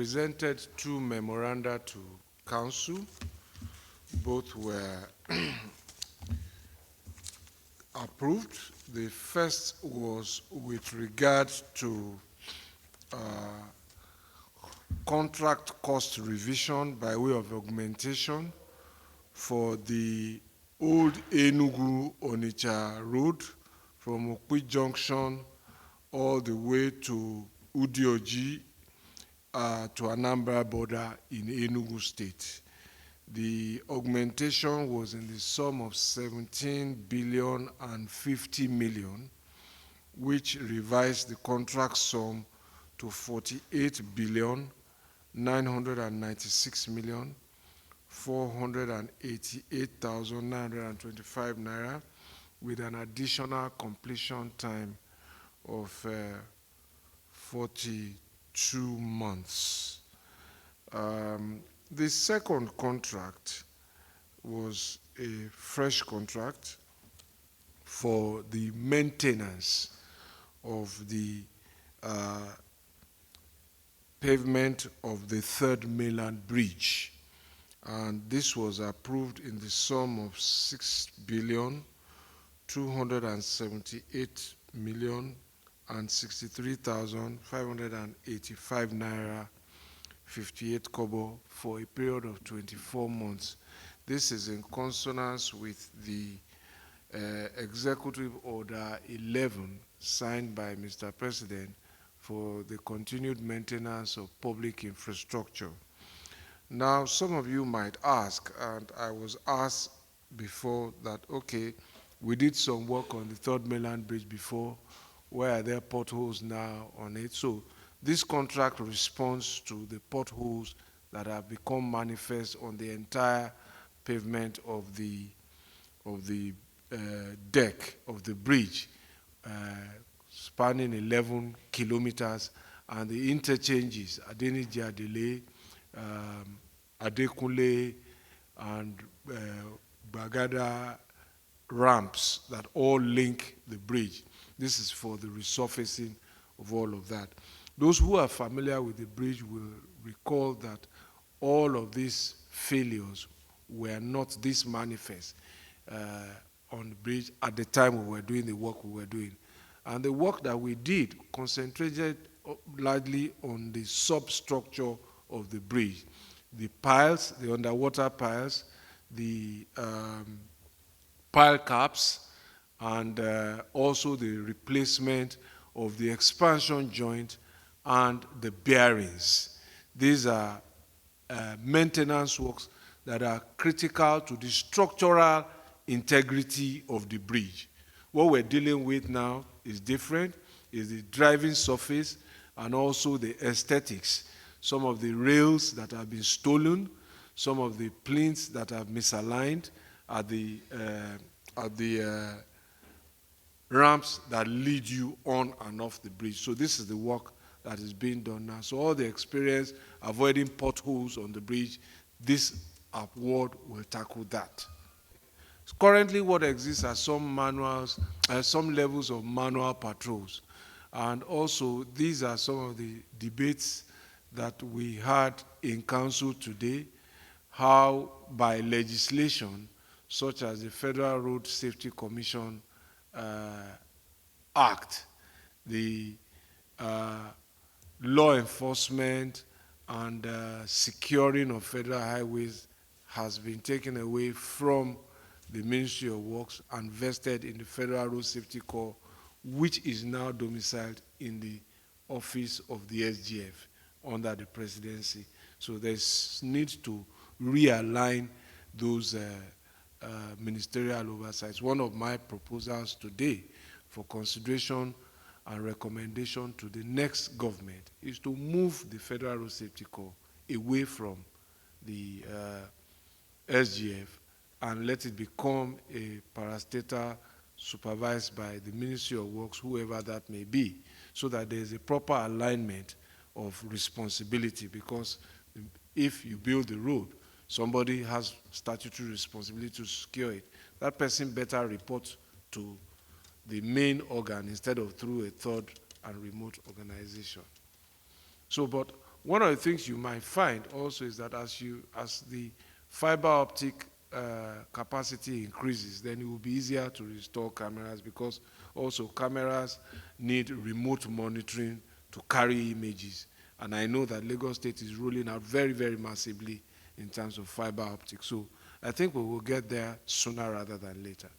presented two memoranda to council. Both were approved. The first was with regard to contract cost revision by way of augmentation for the old Enugu-Onitsha road from Okwi Junction all the way to Udioji to Anambra border in Enugu State. The augmentation was in the sum of 17 billion and 50 million, which revised the contract sum to 48 billion 996 million 488,925 naira, with an additional completion time of 42 months. The second contract was a fresh contract for the maintenance of the pavement of the third mainland bridge. And this was approved in the sum of 6 billion 278 million and 63,585 naira 58 kobo for a period of 24 months. This is in consonance with the Executive Order 11 signed by Mr. President for the continued maintenance of public infrastructure. Now, some of you might ask, and I was asked before that, okay, we did some work on the third mainland bridge before. Where are there potholes now on it? So this contract responds to the potholes that have become manifest on the entire pavement of the deck of the bridge, spanning 11 kilometers, and the interchanges, Adeniji Adele, Adekunle, and Bagada ramps that all link the bridge. This is for the resurfacing of all of that. Those who are familiar with the bridge will recall that all of these failures were not this manifest on the bridge at the time we were doing the work we were doing. And the work that we did concentrated largely on the substructure of the bridge. The piles, the underwater piles, the pile caps, and also the replacement of the expansion joint and the bearings. These are maintenance works that are critical to the structural integrity of the bridge. What we're dealing with now is different, is the driving surface and also the aesthetics. Some of the rails that have been stolen, some of the plinths that are misaligned at the ramps that lead you on and off the bridge. So this is the work that is being done now. So all the experience avoiding potholes on the bridge, this award will tackle that. Currently what exists are some manuals, some levels of manual patrols. And also these are some of the debates that we had in council today, how by legislation, such as the Federal Road Safety Commission Act, the law enforcement and securing of federal highways has been taken away from the Ministry of Works and vested in the Federal Road Safety Corps, which is now domiciled in the office of the SGF under the presidency. So there's need to realign those ministerial oversights. One of my proposals today for consideration and recommendation to the next government is to move the Federal Road Safety Corps away from the SGF and let it become a parastatal supervised by the Ministry of Works, whoever that may be, so that there is a proper alignment of responsibility. Because if you build the road, somebody has statutory responsibility to secure it. That person better report to the main organ instead of through a third and remote organization. So, but One of the things you might find also is that as the fiber optic capacity increases, then it will be easier to restore cameras, because also cameras need remote monitoring to carry images. And I know that Lagos State is rolling out very, very massively in terms of fiber optic. So I think we will get there sooner rather than later.